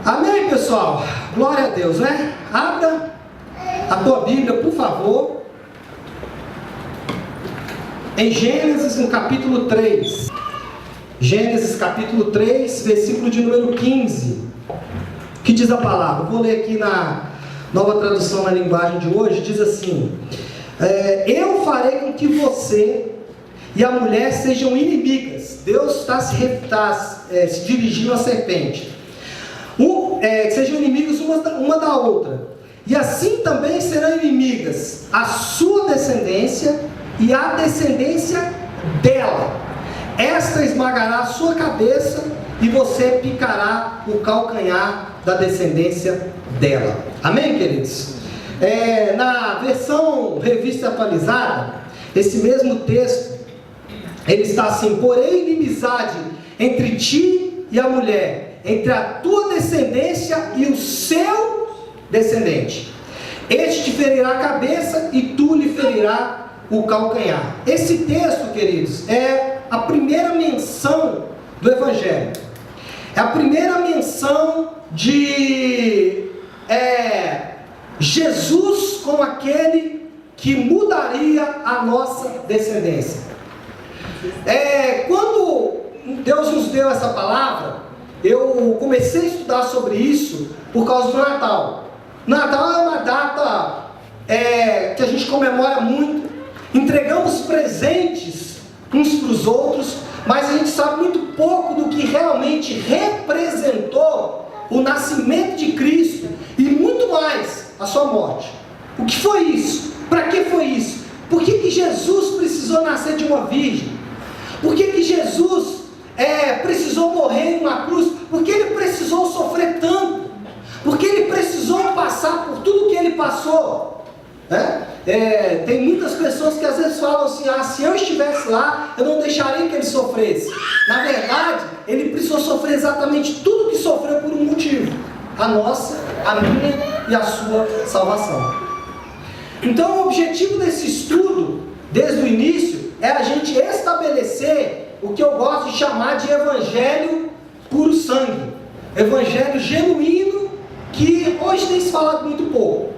Amém, pessoal? Glória a Deus, né? Abra a tua Bíblia, por favor, em Gênesis, no capítulo 3. Gênesis, capítulo 3, versículo de número 15. Que diz a palavra? Vou ler aqui na nova tradução na linguagem de hoje. Diz assim: eu farei com que você e a mulher sejam inimigas. Deus está se dirigindo à serpente. Sejam inimigos uma da outra. E assim também serão inimigas a sua descendência e a descendência dela. Esta esmagará a sua cabeça e você picará o calcanhar da descendência dela. Amém, queridos? Na versão revista atualizada, esse mesmo texto, ele está assim: porém inimizade entre ti e a mulher, entre a tua descendência e o seu descendente. Este te ferirá a cabeça e tu lhe ferirá o calcanhar. Esse texto, queridos, é a primeira menção do Evangelho. É a primeira menção de Jesus como aquele que mudaria a nossa descendência. Quando Deus nos deu essa palavra, eu comecei a estudar sobre isso por causa do Natal. Natal é uma data que a gente comemora muito. Entregamos presentes uns para os outros, mas a gente sabe muito pouco do que realmente representou o nascimento de Cristo e muito mais a sua morte. O que foi isso? Para que foi isso? Por que Jesus precisou nascer de uma virgem? Por que Jesus precisou morrer em uma cruz? Porque ele precisou sofrer tanto? Porque ele precisou passar por tudo que ele passou? Tem muitas pessoas que às vezes falam assim: se eu estivesse lá, eu não deixaria que ele sofresse. Na verdade, ele precisou sofrer exatamente tudo que sofreu por um motivo: a nossa, a minha e a sua salvação. Então o objetivo desse estudo, desde o início, é a gente estabelecer o que eu gosto de chamar de evangelho puro sangue, evangelho genuíno, que hoje tem se falado muito pouco.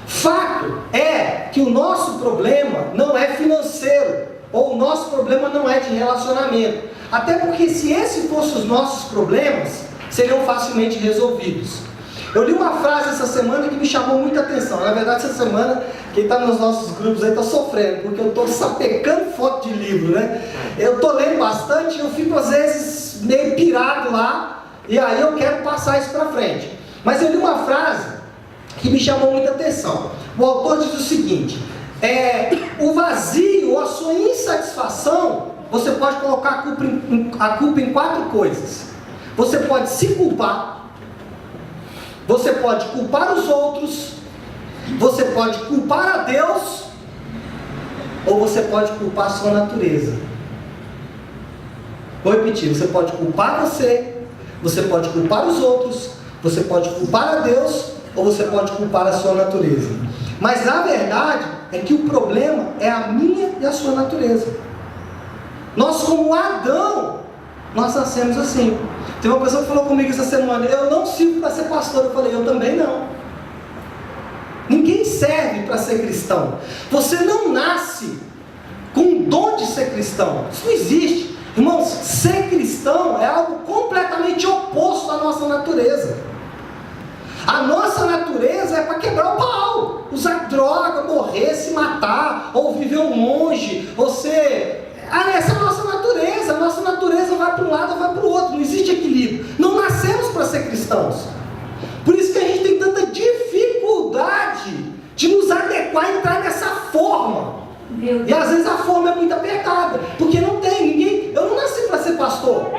Fato é que o nosso problema não é financeiro, ou o nosso problema não é de relacionamento, até porque se esses fossem os nossos problemas, seriam facilmente resolvidos. Eu li uma frase essa semana que me chamou muita atenção. Na verdade, essa semana, quem está nos nossos grupos aí está sofrendo, porque eu estou sapecando foto de livro, né? Eu estou lendo bastante, eu fico às vezes meio pirado lá, e aí eu quero passar isso para frente. Mas eu li uma frase que me chamou muita atenção. O autor diz o seguinte: o vazio, a sua insatisfação, você pode colocar a culpa em 4 coisas. Você pode se culpar, você pode culpar os outros, você pode culpar a Deus, ou você pode culpar a sua natureza. Vou repetir: você pode culpar você pode culpar os outros, você pode culpar a Deus, ou você pode culpar a sua natureza. Mas a verdade é que o problema é a minha e a sua natureza. Nós, como Adão, nós nascemos assim. Tem uma pessoa que falou comigo essa semana: eu não sirvo para ser pastor. Eu falei: eu também não. Ninguém serve para ser cristão. Você não nasce com o dom de ser cristão. Isso não existe. Irmãos, ser cristão é algo completamente oposto à nossa natureza. A nossa natureza é para quebrar o pau, usar droga, morrer, se matar, ou viver um monge, essa é a nossa natureza. A nossa natureza vai para um lado ou vai para o outro, não existe equilíbrio. Não nascemos para ser cristãos. Por isso que a gente tem tanta dificuldade de nos adequar e entrar nessa forma. E às vezes a forma é muito apertada, porque não tem ninguém. Eu não nasci para ser pastor.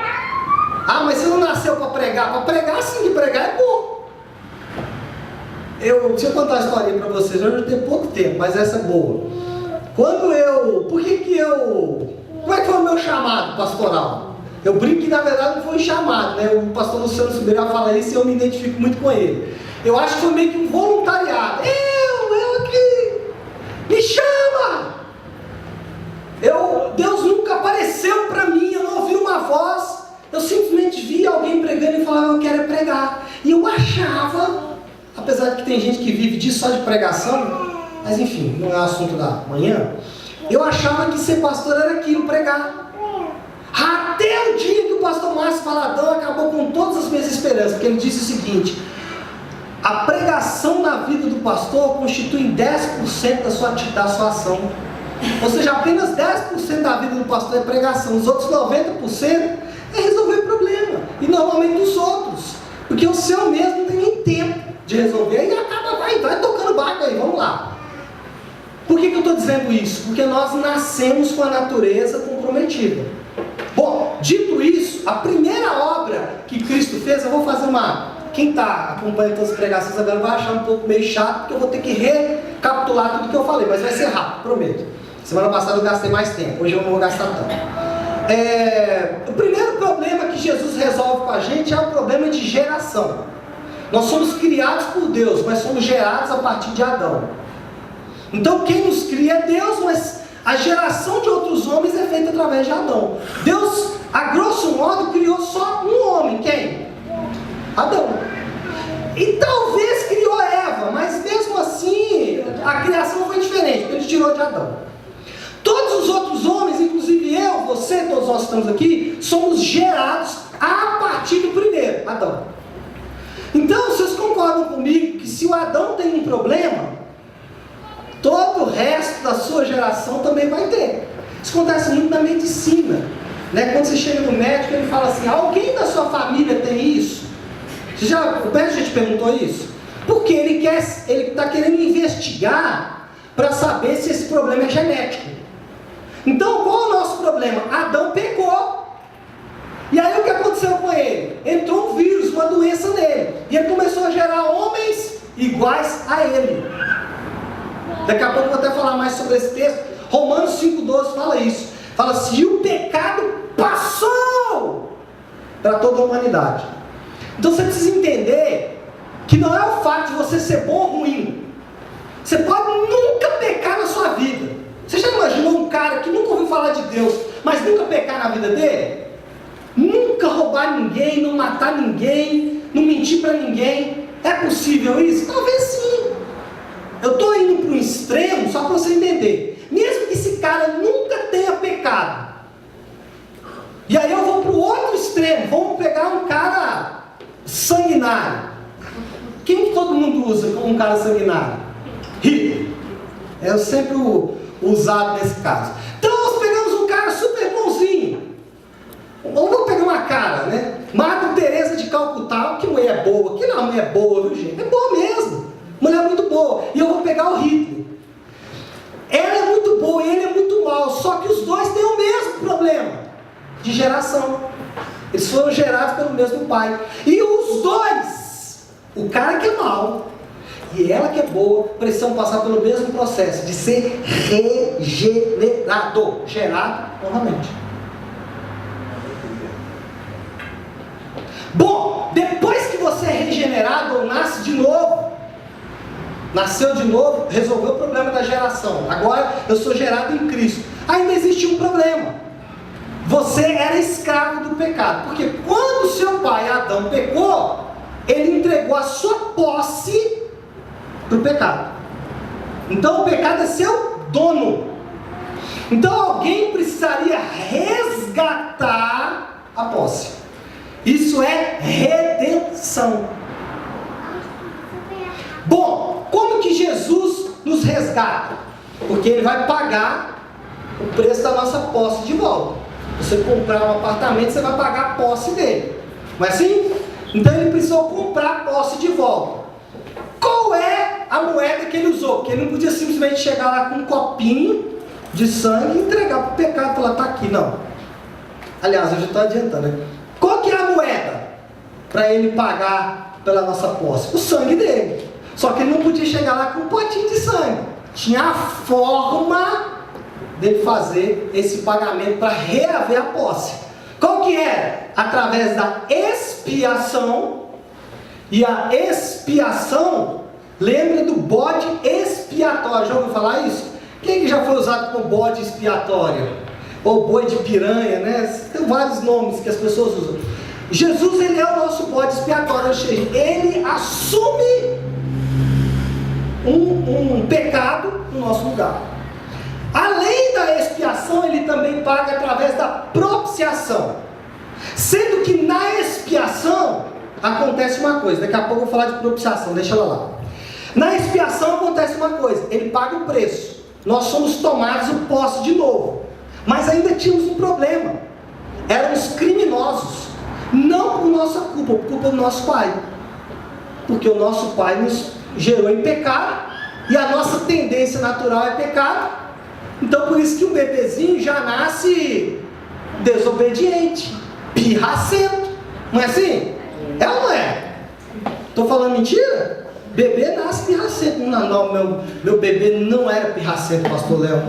Mas você não nasceu para pregar? Para pregar, sim, de pregar é bom. Deixa eu contar a história para vocês. Hoje eu tenho pouco tempo, mas essa é boa. Como é que foi o meu chamado pastoral? Eu brinco que na verdade não foi um chamado, né? O pastor Luciano Subirá fala isso e eu me identifico muito com ele. Eu acho que foi meio que um voluntariado. Eu aqui, me chama! Deus nunca apareceu para mim, eu não ouvi uma voz, eu simplesmente vi alguém pregando e falava: eu quero pregar. E eu tem gente que vive disso só de pregação, mas enfim, não é o assunto da manhã. Eu achava que ser pastor era aquilo, pregar. Até o dia que o pastor Márcio Valadão acabou com todas as minhas esperanças, porque ele disse o seguinte: a pregação na vida do pastor constitui 10% da sua ação. Ou seja, apenas 10% da vida do pastor é pregação, os outros 90% é resolver problema, e normalmente dos outros, porque o seu mesmo não tem nem tempo de resolver, e acaba, vai tocando barco aí, vamos lá. Por que eu estou dizendo isso? Porque nós nascemos com a natureza comprometida. Bom, dito isso, a primeira obra que Cristo fez, eu vou fazer quem está acompanhando todas as pregações agora vai achar um pouco meio chato, porque eu vou ter que recapitular tudo que eu falei, mas vai ser rápido, prometo. Semana passada eu gastei mais tempo, hoje eu não vou gastar tanto. O primeiro problema que Jesus resolve com a gente é o problema de geração. Nós somos criados por Deus, mas somos gerados a partir de Adão. Então quem nos cria é Deus, mas a geração de outros homens é feita através de Adão. Deus, a grosso modo, criou só um homem. Quem? Adão. E talvez criou Eva, mas mesmo assim a criação foi diferente, porque ele tirou de Adão. Todos os outros homens, inclusive eu, você, todos nós que estamos aqui, somos gerados a partir do primeiro, Adão. Então, vocês concordam comigo que se o Adão tem um problema, todo o resto da sua geração também vai ter. Isso acontece muito na medicina, né? Quando você chega no médico, ele fala assim: alguém da sua família tem isso? O médico já te perguntou isso? Porque ele está querendo investigar para saber se esse problema é genético. Então, qual é o nosso problema? Adão pecou. E aí o que aconteceu com ele? Entrou um vírus, uma doença nele. E ele começou a gerar homens iguais a ele. Daqui a pouco eu vou até falar mais sobre esse texto. Romanos 5,12 fala isso. Fala assim: e o pecado passou para toda a humanidade. Então você precisa entender que não é o fato de você ser bom ou ruim. Você pode nunca pecar na sua vida. Você já imaginou um cara que nunca ouviu falar de Deus, mas nunca pecar na vida dele? Nunca roubar ninguém, não matar ninguém, não mentir para ninguém. É possível isso? Talvez sim. Eu estou indo para um extremo só para você entender. Mesmo que esse cara nunca tenha pecado, e aí eu vou para o outro extremo. Vamos pegar um cara sanguinário. Quem que todo mundo usa como um cara sanguinário? Hitler. É sempre usado nesse caso. Então nós pegamos um cara super bonzinho. Ou vamos pegar uma cara, né? Madre Teresa de Calcutá. Que mulher boa. Que não é uma mulher boa, viu, gente? É boa mesmo. Mulher muito boa. E eu vou pegar o Hitler. Ela é muito boa e ele é muito mau. Só que os dois têm o mesmo problema de geração. Eles foram gerados pelo mesmo pai. E os dois, o cara que é mau e ela que é boa, precisam passar pelo mesmo processo de ser regenerado. Gerado novamente. Bom, depois que você é regenerado ou nasce de novo, nasceu de novo, resolveu o problema da geração. Agora eu sou gerado em Cristo. Ainda existe um problema. Você era escravo do pecado. Porque quando seu pai Adão pecou, ele entregou a sua posse para o pecado. Então o pecado é seu dono. Então alguém precisaria resgatar a posse. Isso é redenção. Bom, como que Jesus nos resgata? Porque Ele vai pagar o preço da nossa posse de volta. Você comprar um apartamento, você vai pagar a posse dele. Não é assim? Então Ele precisou comprar a posse de volta. Qual é a moeda que Ele usou? Porque Ele não podia simplesmente chegar lá com um copinho de sangue e entregar para o pecado e falar: está aqui. Não. Aliás, eu já estou adiantando, né? Qual que é a moeda para Ele pagar pela nossa posse? O sangue dele. Só que Ele não podia chegar lá com um potinho de sangue. Tinha a forma dele fazer esse pagamento para reaver a posse. Qual que é? Através da expiação. E a expiação, lembra do bode expiatório. Já ouviu falar isso? Quem que já foi usado como bode expiatório? Ou boi de piranha, né? Tem vários nomes que as pessoas usam. Jesus, Ele é o nosso bode expiatório. Ou seja, Ele assume um pecado no nosso lugar. Além da expiação, ele também paga através da propiciação. Sendo que na expiação acontece uma coisa. Daqui a pouco eu vou falar de propiciação, deixa ela lá. Na expiação acontece uma coisa, ele paga o preço. Nós somos tomados o posse de novo. Mas ainda tínhamos um problema. Éramos criminosos. Não por nossa culpa, por culpa do nosso pai. Porque o nosso pai nos gerou em pecado. E a nossa tendência natural é pecado. Então por isso que um bebezinho já nasce desobediente, pirracento. Não é assim? É ou não é? Estou falando mentira? Bebê nasce pirracento. Não, meu bebê não era pirracento, pastor Léo.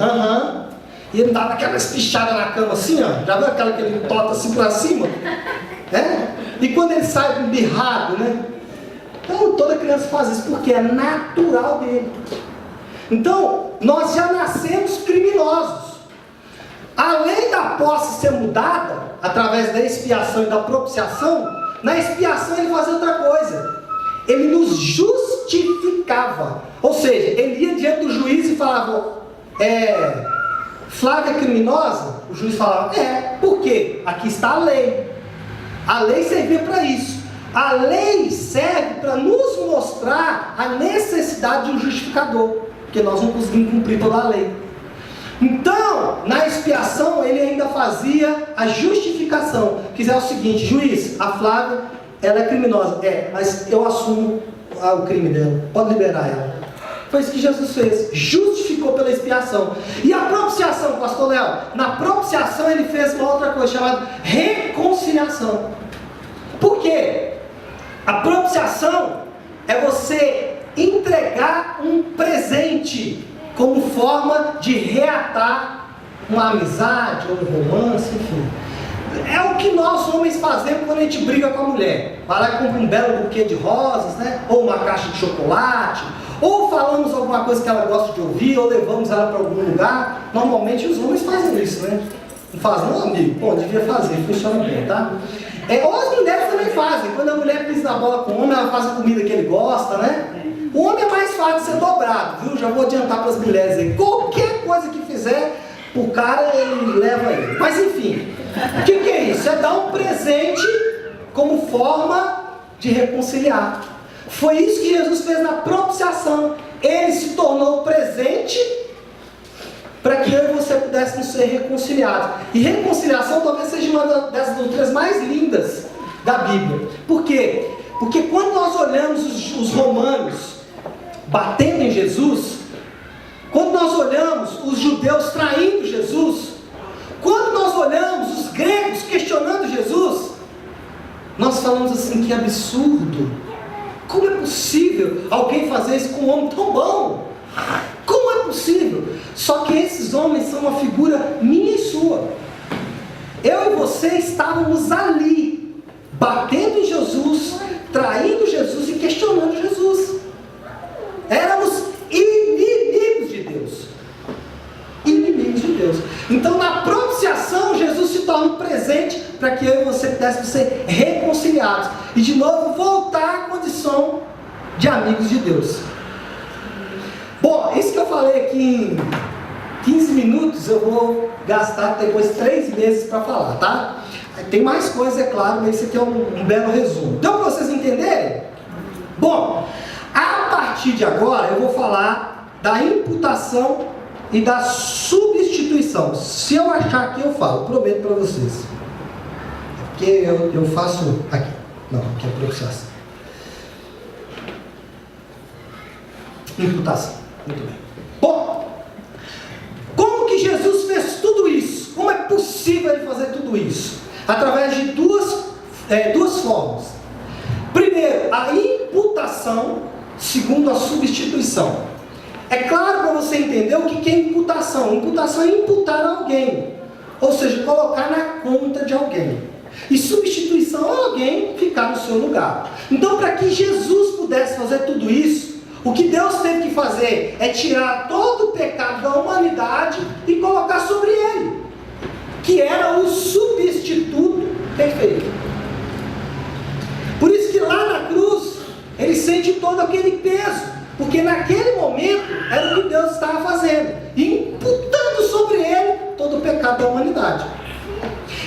E ele dava aquela espichada na cama assim, ó. Já viu aquela que ele tota assim pra cima? E quando ele sai birrado, né? Então toda criança faz isso porque é natural dele. Então, nós já nascemos criminosos. Além da posse ser mudada, através da expiação e da propiciação, na expiação ele fazia outra coisa. Ele nos justificava. Ou seja, ele ia diante do juiz e falava, Flávia é criminosa? O juiz falava, por quê? Aqui está a lei. A lei servia para isso. A lei serve para nos mostrar a necessidade de um justificador. Porque nós não conseguimos cumprir toda a lei. Então, na expiação, ele ainda fazia a justificação. Que é o seguinte, juiz, a Flávia, ela é criminosa. Mas eu assumo o crime dela. Pode liberar ela. Foi isso que Jesus fez. Justificou pela expiação. E a propiciação, pastor Léo? Na propiciação ele fez uma outra coisa chamada reconciliação. Por quê? A propiciação é você entregar um presente como forma de reatar uma amizade ou um romance, enfim. É o que nós homens fazemos quando a gente briga com a mulher. Vai lá e compra um belo buquê de rosas, né? Ou uma caixa de chocolate, ou falamos alguma coisa que ela gosta de ouvir, ou levamos ela para algum lugar. Normalmente os homens fazem isso, né? Não faz não, amigo? Pô, devia fazer, funciona bem, tá? Ou as mulheres também fazem. Quando a mulher pisa na bola com o homem, ela faz a comida que ele gosta, né? O homem é mais fácil de ser dobrado, viu? Já vou adiantar para as mulheres aí. Qualquer coisa que fizer, o cara, ele leva ele. Mas enfim, o que é isso? É dar um presente como forma de reconciliar. Foi isso que Jesus fez na propiciação. Ele se tornou presente para que eu e você pudéssemos ser reconciliados. E reconciliação talvez seja uma das doutrinas mais lindas da Bíblia. Por quê? Porque quando nós olhamos os romanos batendo em Jesus, quando nós olhamos os judeus traindo Jesus, quando nós olhamos os gregos questionando Jesus, nós falamos assim, que absurdo. Como é possível alguém fazer isso com um homem tão bom? Como é possível? Só que esses homens são uma figura minha e sua. Eu e você estávamos ali, batendo em Jesus, traindo Jesus e questionando Jesus. Éramos inimigos de Deus. Inimigos de Deus. Então na propiciação Jesus se torna um presente para que eu e você pudéssemos ser reconciliados. E de novo voltar à condição de amigos de Deus. Bom, isso que eu falei aqui em 15 minutos, eu vou gastar depois 3 meses para falar, tá? Tem mais coisa, é claro, mas isso aqui é um belo resumo. Deu para vocês entenderem? Bom, a partir de agora eu vou falar da imputação e da substituição. Se eu achar aqui eu falo, prometo para vocês. Porque eu faço aqui. Não, aqui é propiciação. Imputação. Muito bem. Bom, como que Jesus fez tudo isso? Como é possível ele fazer tudo isso? Através de duas formas. Primeiro, a imputação, segundo a substituição. É claro para você entender o que é imputação. Imputação é imputar a alguém, ou seja, colocar na conta de alguém. E substituição é alguém ficar no seu lugar. Então, para que Jesus pudesse fazer tudo isso, o que Deus teve que fazer é tirar todo o pecado da humanidade e colocar sobre ele, que era o substituto perfeito. Por isso que lá na cruz, ele sente todo aquele peso. porque naquele momento era o que Deus estava fazendo, imputando sobre ele todo o pecado da humanidade.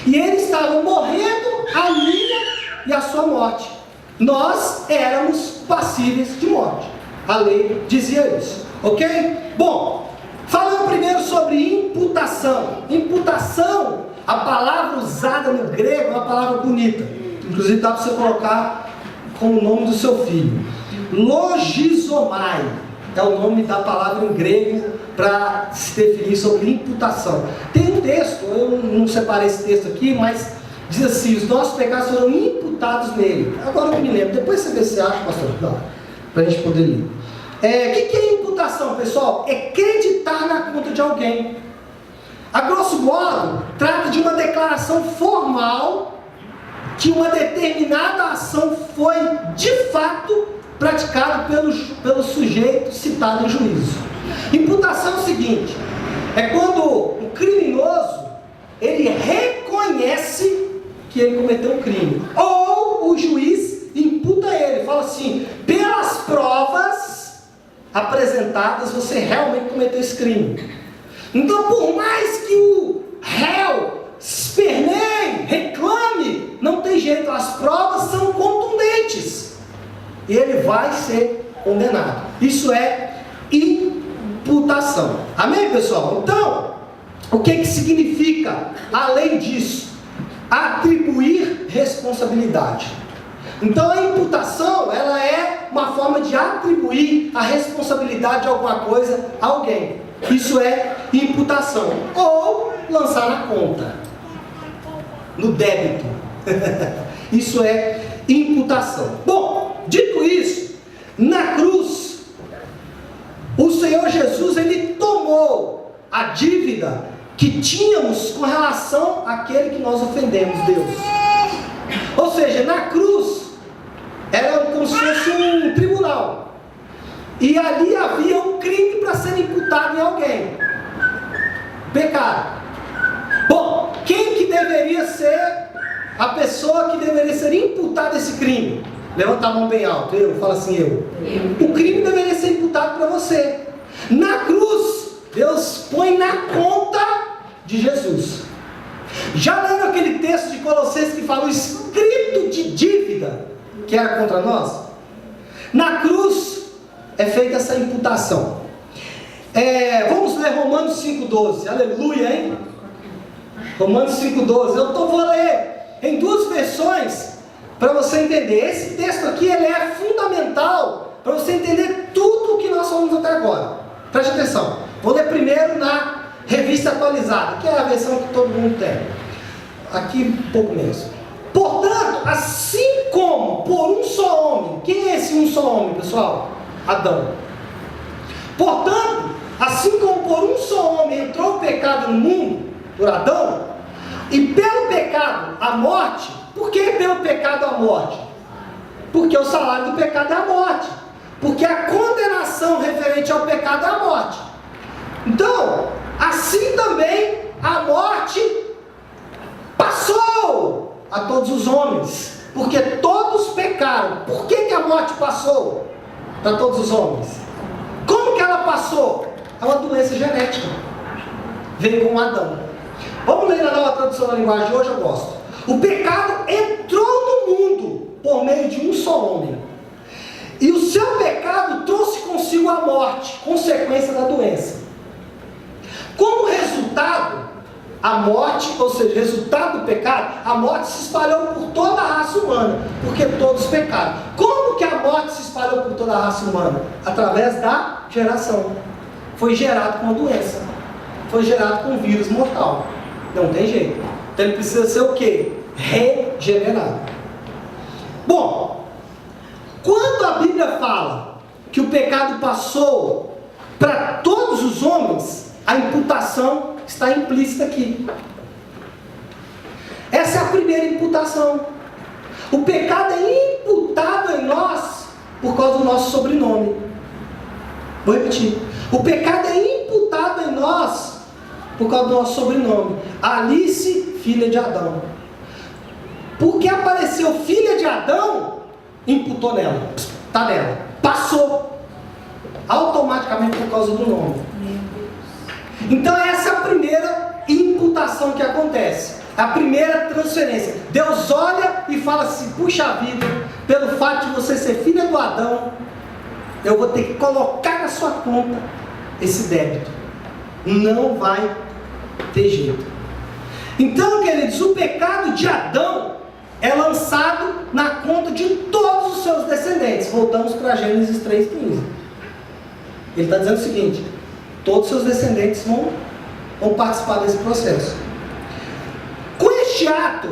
E ele estava morrendo a minha e a sua morte. Nós éramos passíveis de morte. A lei dizia isso, ok? Bom, falando primeiro sobre imputação. Imputação, a palavra usada no grego é uma palavra bonita. Inclusive dá para você colocar como o nome do seu filho. Logizomai é o nome da palavra em grego para se definir sobre imputação. Tem um texto, eu não separei esse texto aqui, mas diz assim: os nossos pecados foram imputados nele. Agora eu me lembro, depois você vê se acha, pastor, para a gente poder ler. O que é imputação, pessoal? É acreditar na conta de alguém. A grosso modo, trata de uma declaração formal que uma determinada ação foi de fato praticada pelo sujeito citado em juízo. Imputação é o seguinte: é quando o criminoso ele reconhece que ele cometeu um crime, ou o juiz imputa ele, fala assim: pelas provas apresentadas você realmente cometeu esse crime. Então, por mais que o réu esperneie, reclame, não tem jeito, as provas são contundentes e ele vai ser condenado. Isso é imputação. Amém, pessoal? Então, o que significa, além disso? Atribuir responsabilidade. Então a imputação, ela é uma forma de atribuir a responsabilidade de alguma coisa a alguém. Isso é imputação. Ou lançar na conta, no débito. Isso é imputação. Bom, dito isso, na cruz, o Senhor Jesus, ele tomou a dívida que tínhamos com relação àquele que nós ofendemos, Deus. Ou seja, na cruz era como se fosse um tribunal, e ali havia um crime para ser imputado em alguém. Pecado. Bom, quem que deveria ser a pessoa que deveria ser imputada esse crime? Levanta a mão bem alto. Fala assim, eu. O crime deveria ser imputado para você. Na cruz, Deus põe na conta de Jesus. Já lendo aquele texto de Colossenses que fala o escrito de dívida que era contra nós? Na cruz é feita essa imputação. Vamos ler Romanos 5,12. Aleluia, hein? Romanos 5,12. Eu vou ler em duas versões para você entender. Esse texto aqui ele é fundamental para você entender tudo o que nós falamos até agora. Preste atenção. Vou ler primeiro na Revista Atualizada, que é a versão que todo mundo tem. Aqui um pouco menos. Portanto, assim como por um só homem. Quem é esse um só homem, pessoal? Adão. Portanto, assim como por um só homem entrou o pecado no mundo, por Adão, e pelo pecado a morte. Por que pelo pecado a morte? Porque o salário do pecado é a morte. Porque a condenação referente ao pecado é a morte. Então, assim também a morte passou a todos os homens, porque todos pecaram. Por que a morte passou para todos os homens? Como que ela passou? É uma doença genética. Veio com Adão. Vamos ler na Nova Tradução da Linguagem de hoje, eu gosto. O pecado entrou no mundo por meio de um só homem. E o seu pecado trouxe consigo a morte, consequência da doença. Como resultado, a morte, ou seja, resultado do pecado, a morte se espalhou por toda a raça humana, porque todos pecaram. Como que a morte se espalhou por toda a raça humana? Através da geração. Foi gerado com uma doença. Foi gerado com um vírus mortal. Não tem jeito. Então ele precisa ser o quê? Regenerado. Bom, quando a Bíblia fala que o pecado passou para todos os homens, a imputação está implícita aqui. Essa é a primeira imputação. O pecado é imputado em nós por causa do nosso sobrenome. Vou repetir. O pecado é imputado em nós por causa do nosso sobrenome. Alice, filha de Adão. Porque apareceu filha de Adão, imputou nela. Está nela. Passou. automaticamente por causa do nome. Então essa é a primeira imputação que acontece, a primeira transferência. Deus olha e fala assim: puxa vida, pelo fato de você ser filha do Adão, eu vou ter que colocar na sua conta esse débito. Não vai ter jeito. Então, queridos, o pecado de Adão é lançado na conta de todos os seus descendentes. Voltamos para Gênesis 3,15. Ele está dizendo o seguinte: todos os seus descendentes vão participar desse processo. Com este ato,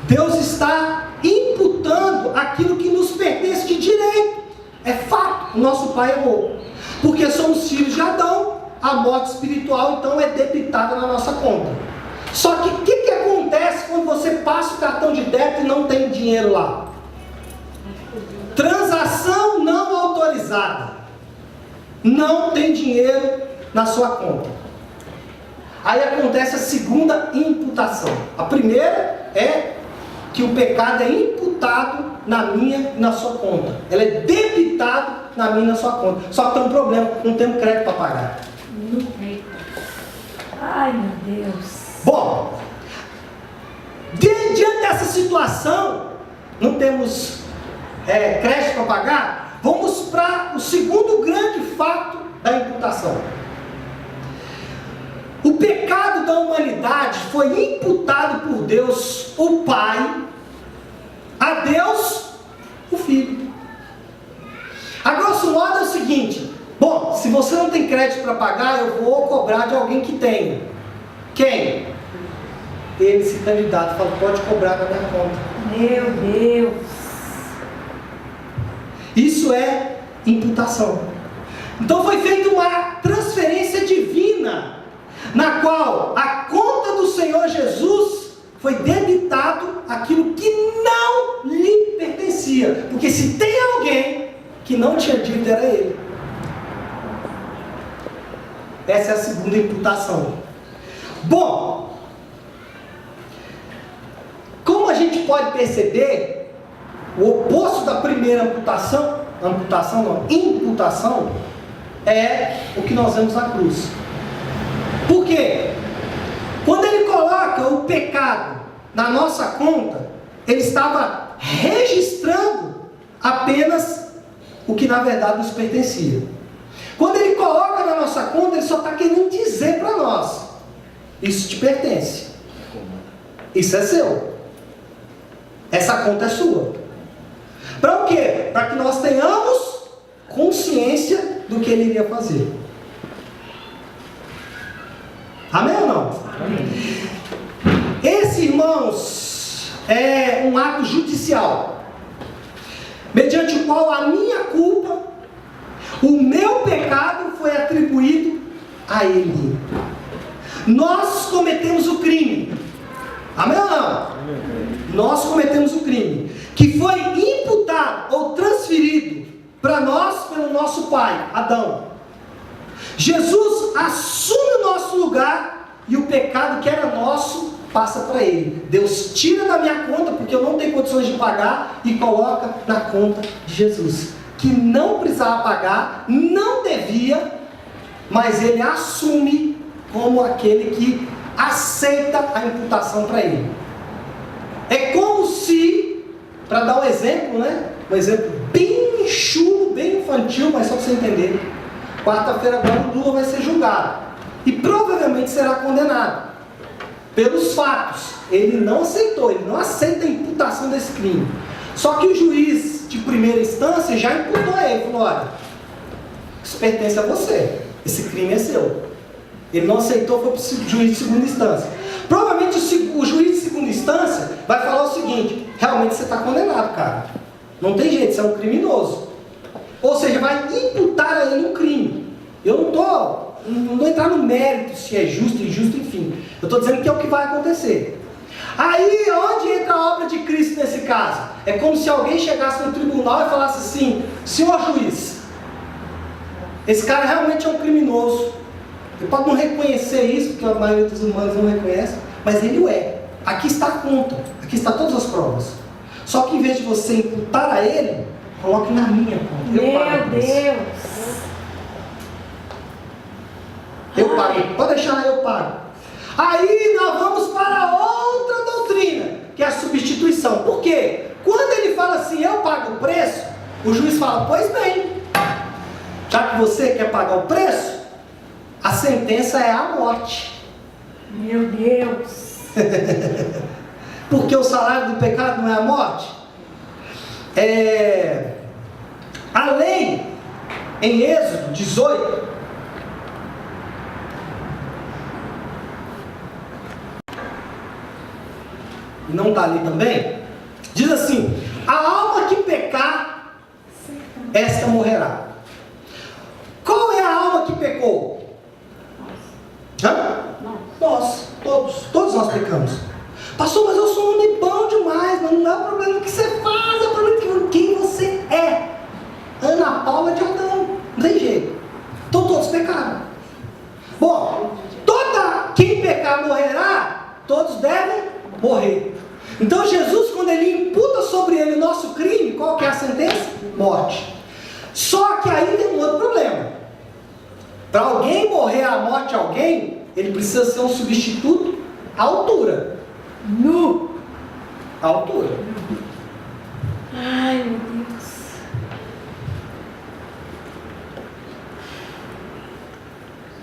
Deus está imputando aquilo que nos pertence de direito. É fato, o nosso pai errou. Porque somos filhos de Adão, a morte espiritual então é debitada na nossa conta. Só que o que acontece quando você passa o cartão de débito e não tem dinheiro lá? Transação não autorizada. Não tem dinheiro na sua conta. Aí acontece a segunda imputação. A primeira é que o pecado é imputado na minha e na sua conta. Ela é debitado na minha e na sua conta. Só que tem um problema, não temos crédito para pagar. Ai, meu Deus. Bom, diante dessa situação, não temos crédito para pagar, vamos para o segundo grande fato da imputação. O pecado da humanidade foi imputado por Deus, o Pai, a Deus, o Filho. A grosso modo é o seguinte: bom, se você não tem crédito para pagar, eu vou cobrar de alguém que tenha. Quem? Ele se candidata e fala: pode cobrar na minha conta. Meu Deus. Isso é imputação. Então foi feita uma transferência divina, na qual a conta do Senhor Jesus foi debitado aquilo que não lhe pertencia. Porque se tem alguém que não tinha dívida, era ele. Essa é a segunda imputação. Bom, como a gente pode perceber, o oposto da primeira imputação é o que nós vemos na cruz. Por quê? Quando ele coloca o pecado na nossa conta, ele estava registrando apenas o que na verdade nos pertencia. Quando ele coloca na nossa conta, ele só está querendo dizer para nós: isso te pertence, isso é seu, essa conta é sua. Para o quê? Para que nós tenhamos consciência do que ele iria fazer. Amém ou não? Amém. Esse, irmãos, é um ato judicial, mediante o qual a minha culpa, o meu pecado foi atribuído a ele. Nós cometemos o crime. Amém ou não? Amém. Nós cometemos o crime, que foi imputado ou transferido para nós pelo nosso pai, Adão. Jesus assume o nosso lugar e o pecado que era nosso passa para ele. Deus tira da minha conta, porque eu não tenho condições de pagar, e coloca na conta de Jesus, que não precisava pagar, não devia, mas ele assume como aquele que aceita a imputação para ele. É como se, para dar um exemplo, né? Um exemplo bem chulo, bem infantil, mas só para você entender. Quarta-feira agora o Lula vai ser julgado e provavelmente será condenado pelos fatos. Ele não aceitou, ele não aceita a imputação desse crime. Só que o juiz de primeira instância já imputou a ele, falou: olha, isso pertence a você, esse crime é seu. Ele não aceitou, foi para o juiz de segunda instância. Provavelmente o juiz de segunda instância vai falar o seguinte: realmente você está condenado, cara, não tem jeito, você é um criminoso. Ou seja, vai imputar a ele um crime. Eu não vou entrar no mérito se é justo, injusto, enfim. Eu estou dizendo que é o que vai acontecer. Aí, onde entra a obra de Cristo nesse caso? É como se alguém chegasse no tribunal e falasse assim: senhor juiz, esse cara realmente é um criminoso. Ele pode não reconhecer isso, porque a maioria dos humanos não reconhece, mas ele o é. Aqui está a conta, aqui está todas as provas. Só que em vez de você imputar a ele, coloque na minha conta. Meu Deus! Eu pago. Pode deixar, eu pago. Aí nós vamos para outra doutrina, que é a substituição. Por quê? Quando ele fala assim, eu pago o preço, o juiz fala, pois bem, já que você quer pagar o preço, a sentença é a morte. Meu Deus. Porque o salário do pecado não é a morte? A lei, em Êxodo 18, não está ali também, diz assim, a alma que pecar, esta morrerá. Qual é a alma que pecou? Nós, todos nós pecamos. Pastor, mas eu sou um homem bom demais, mas não é o problema que você faz, é o problema de quem você é. Ana Paula de Adão, não tem jeito. Então todos pecaram. Bom, quem pecar morrerá, todos devem morrer. Então Jesus, quando ele imputa sobre ele o nosso crime, qual que é a sentença? Morte. Só que aí tem um outro problema. Para alguém morrer a morte de alguém, ele precisa ser um substituto à altura. À altura. Ai, meu Deus.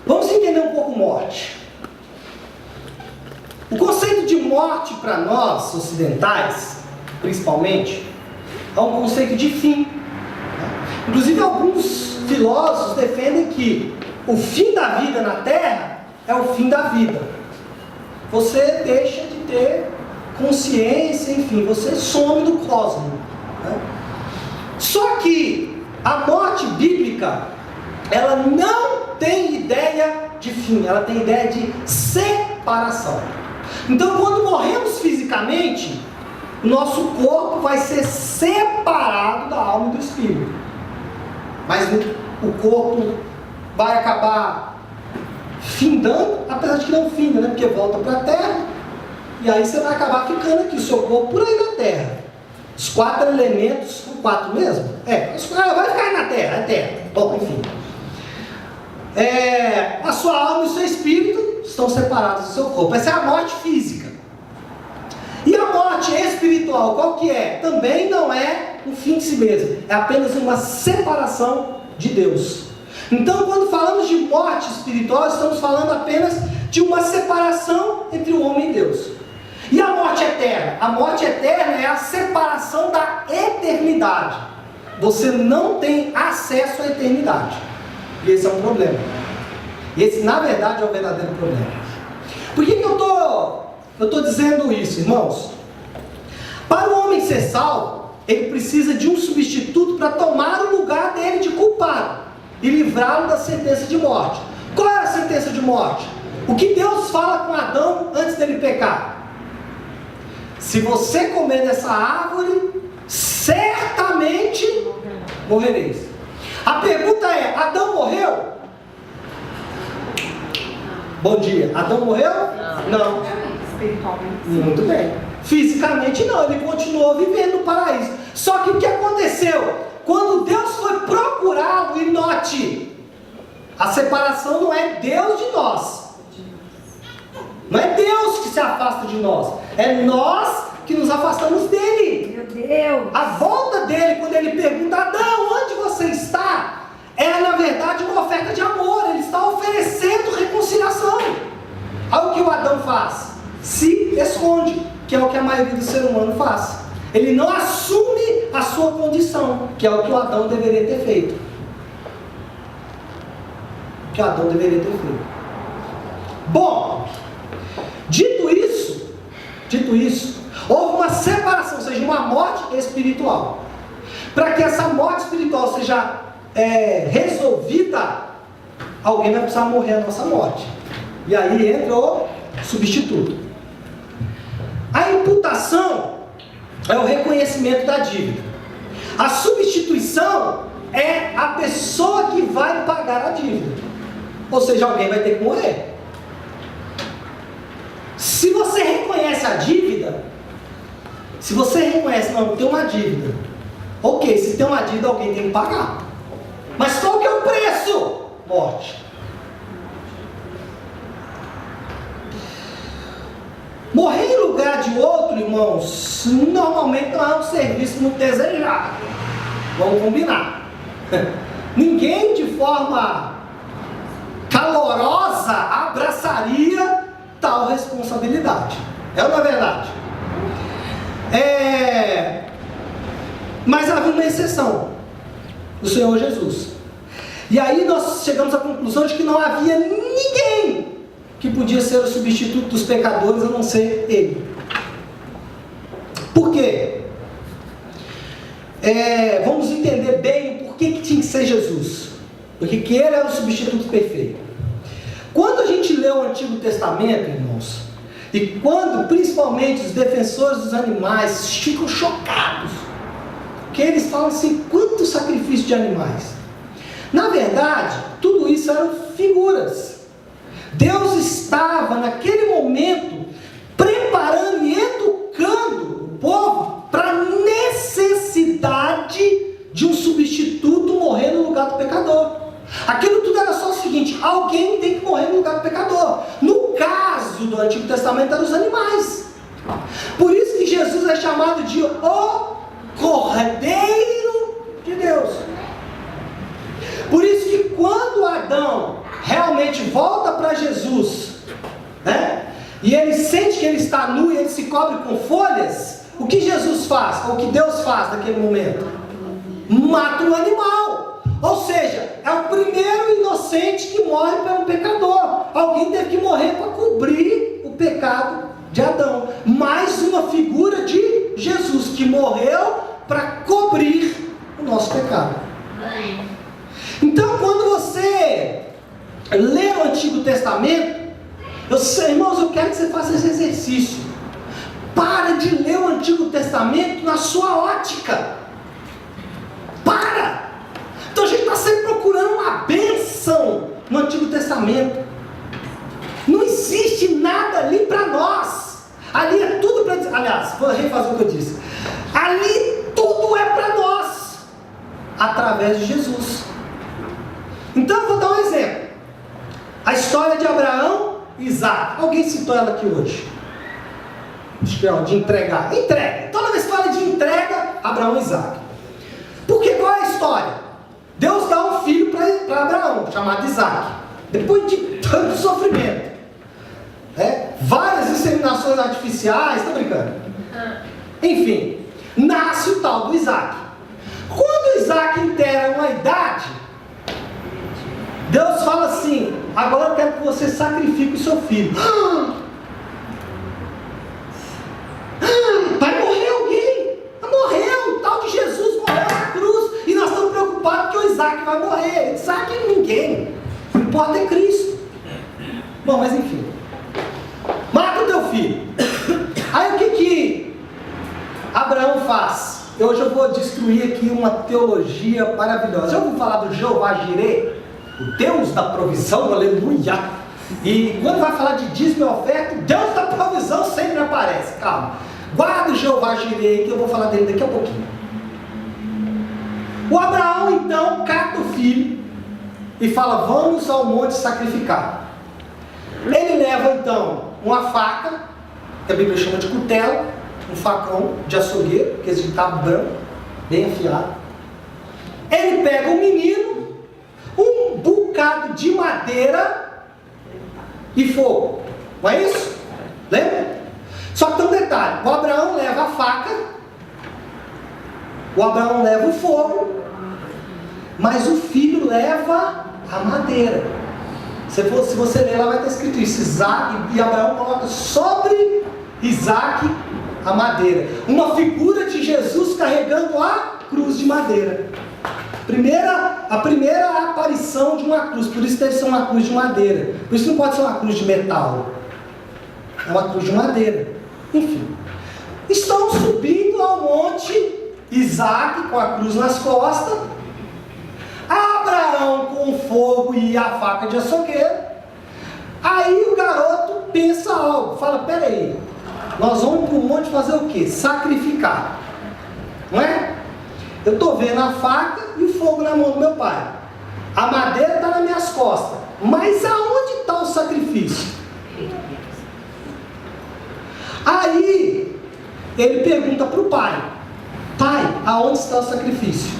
Vamos entender um pouco morte. O conceito de morte para nós, ocidentais, principalmente, é um conceito de fim. Inclusive alguns filósofos defendem que o fim da vida na Terra é o fim da vida. Você deixa de ter consciência, enfim, você some do cosmos. Só que a morte bíblica, ela não tem ideia de fim, ela tem ideia de separação. Então, quando morremos fisicamente, o nosso corpo vai ser separado da alma e do espírito. Mas o corpo vai acabar findando, apesar de que não finda, né? Porque volta para a terra, e aí você vai acabar ficando aqui, o seu corpo por aí na terra. Os 4 elementos, são 4 mesmo? Vai ficar aí na terra, é terra. Bom, enfim. A sua alma e o seu espírito estão separados do seu corpo. Essa é a morte física. E a morte espiritual, qual que é? Também não é um fim de si mesmo. É apenas uma separação de Deus. Então, quando falamos de morte espiritual, estamos falando apenas de uma separação entre o homem e Deus. E a morte eterna? A morte eterna é a separação da eternidade. Você não tem acesso à eternidade. E esse é um problema. Esse, na verdade, é o verdadeiro problema. Por que eu estou dizendo isso, irmãos? Para o homem ser salvo, ele precisa de um substituto para tomar o lugar dele de culpado e livrá-lo da sentença de morte. Qual é a sentença de morte? O que Deus fala com Adão antes dele pecar? Se você comer dessa árvore, certamente morrereis. A pergunta é, Adão morreu? Bom dia. Adão morreu? Não. Espiritualmente. Muito bem. Fisicamente não, ele continuou vivendo no paraíso. Só que o que aconteceu? Quando Deus foi procurá-lo, e note, a separação não é Deus de nós. Não é Deus que se afasta de nós. É nós que nos afastamos dele. Meu Deus. A volta dele, quando ele pergunta, Adão, onde você está? É na verdade uma oferta de amor. Ele está oferecendo reconciliação. Olha o que o Adão faz. Se esconde, que é o que a maioria do ser humano faz. Ele não assume a sua condição, que é o que o Adão deveria ter feito. Que o Adão deveria ter feito. Bom, dito isso, houve uma separação, ou seja, uma morte espiritual. Para que essa morte espiritual seja resolvida, alguém vai precisar morrer a nossa morte. E aí entra o substituto. A imputação é o reconhecimento da dívida. A substituição é a pessoa que vai pagar a dívida. Ou seja, alguém vai ter que morrer. Se você reconhece a dívida, se você reconhece, não, tem uma dívida. Ok, se tem uma dívida, alguém tem que pagar. Mas qual que é o preço? Morte. Morrer em lugar de outro, irmãos, normalmente não é um serviço muito desejado. Vamos combinar. Ninguém de forma calorosa abraçaria tal responsabilidade. É ou não é verdade? Mas havia uma exceção, o Senhor Jesus. E aí nós chegamos à conclusão de que não havia ninguém que podia ser o substituto dos pecadores a não ser Ele. Por quê? Vamos entender bem por que tinha que ser Jesus. Porque que Ele era o substituto perfeito. Quando a gente lê o Antigo Testamento, irmãos, e quando principalmente os defensores dos animais ficam chocados, que eles falam assim, quanto sacrifício de animais. Na verdade, tudo isso eram figuras. Deus estava naquele momento preparando e educando o povo para a necessidade de um substituto morrer no lugar do pecador. Aquilo tudo era só o seguinte: alguém tem que morrer no lugar do pecador. No caso do Antigo Testamento eram os animais. Por isso que Jesus é chamado de o Cordeiro de Deus. Por isso que quando Adão realmente volta para Jesus, e ele sente que ele está nu e ele se cobre com folhas, o que Jesus faz? Ou o que Deus faz naquele momento? Mata o animal. Ou seja, é o primeiro inocente que morre pelo pecador. Alguém teve que morrer para cobrir o pecado de Adão. Mais uma figura de Jesus que morreu para cobrir o nosso pecado. Então, quando você lê o Antigo Testamento, irmãos, eu quero que você faça esse exercício. Para de ler o Antigo Testamento na sua ótica. Para! Então a gente está sempre procurando uma bênção no Antigo Testamento. Não existe nada ali para nós. Ali é tudo para... Aliás, vou refazer o que eu disse. Ali tudo é para nós, através de Jesus. Então eu vou dar um exemplo. A história de Abraão e Isaac. Alguém citou ela aqui hoje? De entregar. Entrega. Toda vez que fala de entrega, Abraão e Isaac. Porque qual é a história? Deus dá um filho para Abraão, chamado Isaac. Depois de tanto sofrimento. Várias inseminações artificiais. Estou brincando. Enfim, nasce o tal do Isaac. Quando Isaac inteira uma idade, Deus fala assim: agora eu quero que você sacrifique o seu filho. Vai morrer alguém. Morreu, o tal de Jesus morreu na cruz. E nós estamos preocupados que o Isaac vai morrer. Isaac é ninguém. O que importa é Cristo. Bom, mas enfim. Mata o teu filho. Aí o que Abraão faz? Hoje eu vou destruir aqui uma teologia maravilhosa. Já ouviu falar do Jeová Jireh? O Deus da provisão, aleluia. E quando vai falar de dízimo e oferta, Deus da provisão sempre aparece. Calma. Guarda o Jeová Jireh, que eu vou falar dele daqui a pouquinho. O Abraão então cata o filho e fala: vamos ao monte sacrificar. Ele leva então uma faca, que a Bíblia chama de cutelo, um facão de açougueiro, que esse tá branco, bem afiado. Ele pega o menino, um bocado de madeira e fogo. Não é isso? Lembra? Só que tem um detalhe: o Abraão leva a faca, o Abraão leva o fogo, mas o filho leva a madeira. Se você ler lá, vai estar escrito isso: Isaac, e Abraão coloca sobre Isaac a madeira. Uma figura de Jesus carregando a cruz de madeira. A primeira aparição de uma cruz. Por isso deve ser uma cruz de madeira. Por isso não pode ser uma cruz de metal. É uma cruz de madeira. Enfim. Estão subindo ao monte, Isaac com a cruz nas costas, Abraão com o fogo e a faca de açougueiro. Aí o garoto pensa algo. Fala: peraí, nós vamos para o monte fazer o quê? Sacrificar. Não é? Eu estou vendo a faca e o fogo na mão do meu pai. A madeira está nas minhas costas. Mas aonde está o sacrifício? ele pergunta para o pai: pai, aonde está o sacrifício?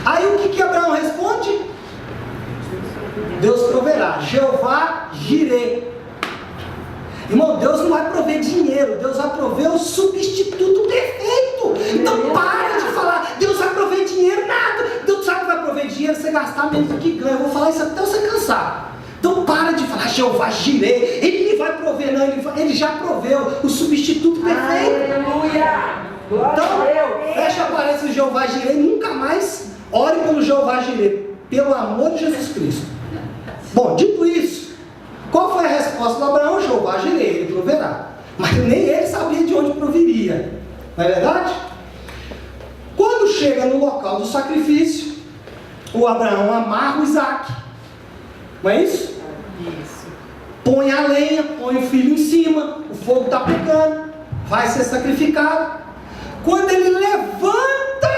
Aí o que Abraão responde? Deus proverá. Jeová Jireh. Irmão, Deus não vai prover dinheiro, Deus vai prover o substituto perfeito. Então para de falar, Deus vai prover dinheiro, nada. Deus sabe que vai prover dinheiro, você gastar menos do que ganha. Eu vou falar isso até você cansar. Então para de falar Jeová Jireh, Ele vai prover, não, Ele já proveu o substituto perfeito. Aleluia! Então, fecha a parede Jeová Jireh, nunca mais ore pelo Jeová Jireh, pelo amor de Jesus Cristo. Bom, dito isso, qual foi a resposta do Abraão? Jeová Jireh, Ele proverá. Mas nem ele sabia de onde proviria, não é verdade? Quando chega no local do sacrifício, o Abraão amarra o Isaac, não é isso? Isso. Põe a lenha, põe o filho em cima, o fogo está pegando, vai ser sacrificado. Quando ele levanta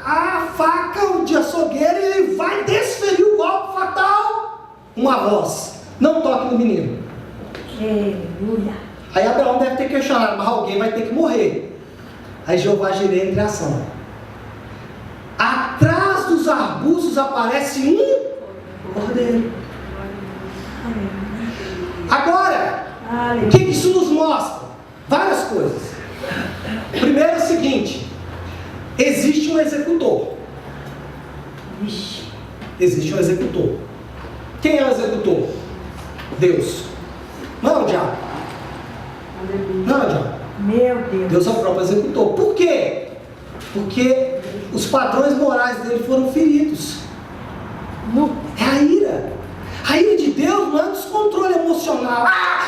a faca de açougueiro, ele vai desferir o golpe fatal, uma voz: não toque no menino. Aleluia. Aí Abraão deve ter questionado: mas alguém vai ter que morrer. Aí Jeová Jireh entra em ação. Atrás dos arbustos aparece um cordeiro. Agora, o que isso nos mostra? Várias coisas. Primeiro é o seguinte: existe um executor. Existe um executor. Quem é o executor? Deus. Não é o diabo. Não é o diabo. Meu Deus. Deus é o próprio executor. Por quê? Porque os padrões morais dele foram feridos. É a ira. A ira de Deus não é um descontrole emocional.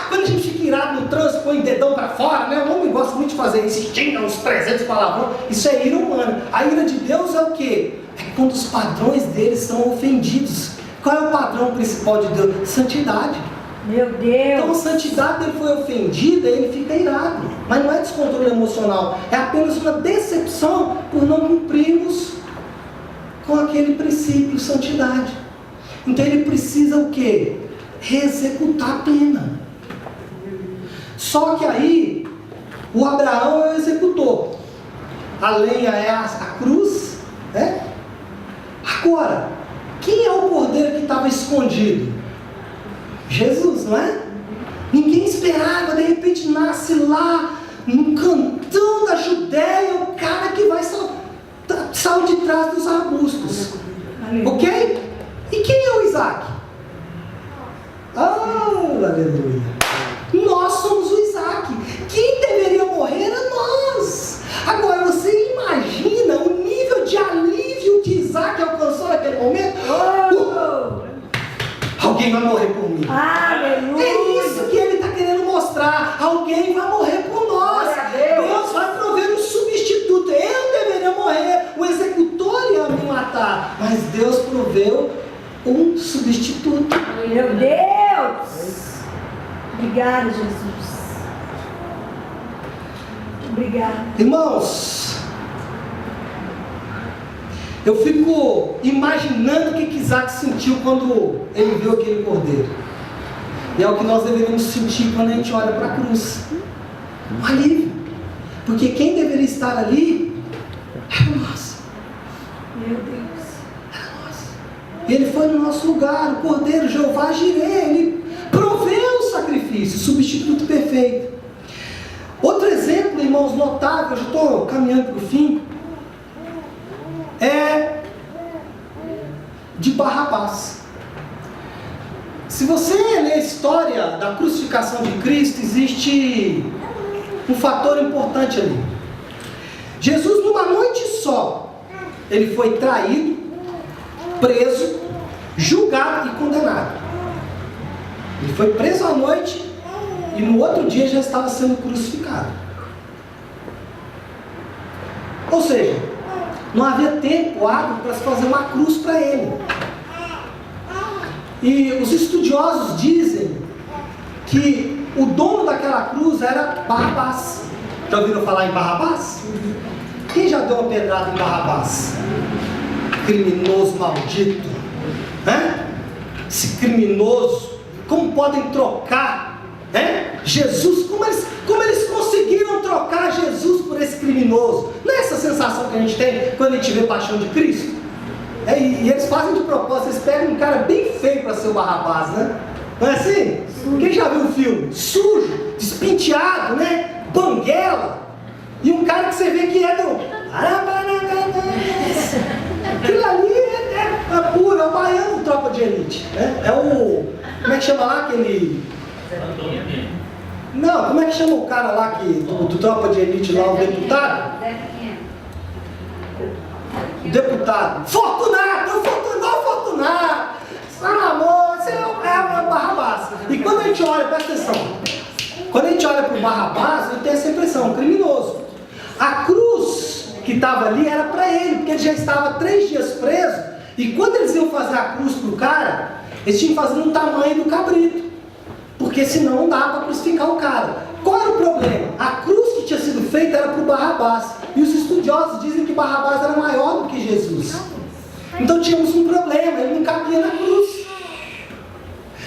Quando a gente fica irado no trânsito, põe o dedão para fora, né? O homem gosta muito de fazer isso, xinga uns 300 palavrões. Isso é ira humana. A ira de Deus é o quê? É quando os padrões dele são ofendidos. Qual é o padrão principal de Deus? Santidade. Meu Deus. Então a santidade dele foi ofendida, ele fica irado. Mas não é descontrole emocional. É apenas uma decepção por não cumprirmos com aquele princípio, santidade. Então ele precisa o quê? Executar a pena. Só que aí, o Abraão é o executor. A lenha é a cruz, né? Agora, quem é o cordeiro que estava escondido? Jesus, não é? Ninguém esperava, de repente nasce lá, no cantão da Judéia, o cara que vai sair de trás dos arbustos. Ok? E quem é o Isaac? Aleluia! Nós somos o Isaac. Quem deveria morrer era nós. Agora você imagina o nível de alívio que Isaac alcançou naquele momento? Alguém vai morrer por mim. Aleluia. É isso que ele está querendo mostrar. Alguém vai morrer por nós. Deus vai prover um substituto. Eu deveria morrer, o executor ia me matar, mas Deus proveu um substituto. Meu Deus! Obrigada, Jesus. Obrigada. Irmãos, eu fico imaginando o que Isaac sentiu quando ele viu aquele cordeiro. E é o que nós deveríamos sentir quando a gente olha para a cruz. Um alívio. Porque quem deveria estar ali era nós. Meu Deus. Ele foi no nosso lugar, o cordeiro, Jeová Jireh, ele proveu o sacrifício, o substituto perfeito. Outro exemplo, irmãos, notável, eu já estou caminhando para o fim, é de Barrabás. Se você ler a história da crucificação de Cristo, existe um fator importante ali. Jesus, numa noite só, ele foi traído, preso, julgado e condenado. Ele foi preso à noite e no outro dia já estava sendo crucificado. Ou seja, não havia tempo hábil para se fazer uma cruz para ele. E os estudiosos dizem que o dono daquela cruz era Barrabás. Já ouviram falar em Barrabás? Quem já deu uma pedrada em Barrabás? Criminoso maldito, né? Esse criminoso, como podem trocar Jesus, como eles conseguiram trocar Jesus por esse criminoso? Não é essa sensação que a gente tem quando a gente vê Paixão de Cristo? E eles fazem de propósito, eles pegam um cara bem feio para ser o Barrabás, né? Não é assim? Quem já viu o filme? Sujo, despenteado, né? Banguela. E um cara que você vê que é do... Aquilo ali é puro, é o baiano Tropa de Elite, né? É o... Como é que chama lá aquele... Não, como é que chama o cara lá do Tropa de Elite lá, o deputado? O deputado. Fortunato! Amor, você é o Barrabás. E quando a gente olha, presta atenção, quando a gente olha para o Barrabás, ele tem essa impressão, criminoso. A cruz que estava ali era para ele, porque ele já estava 3 dias preso, e quando eles iam fazer a cruz para o cara, eles tinham que fazer no tamanho do cabrito, porque senão não dá para crucificar o cara. Qual era o problema? A cruz que tinha sido feita era para o Barrabás, e os estudiosos dizem que Barrabás era maior do que Jesus. Então tínhamos um problema, ele não cabia na cruz.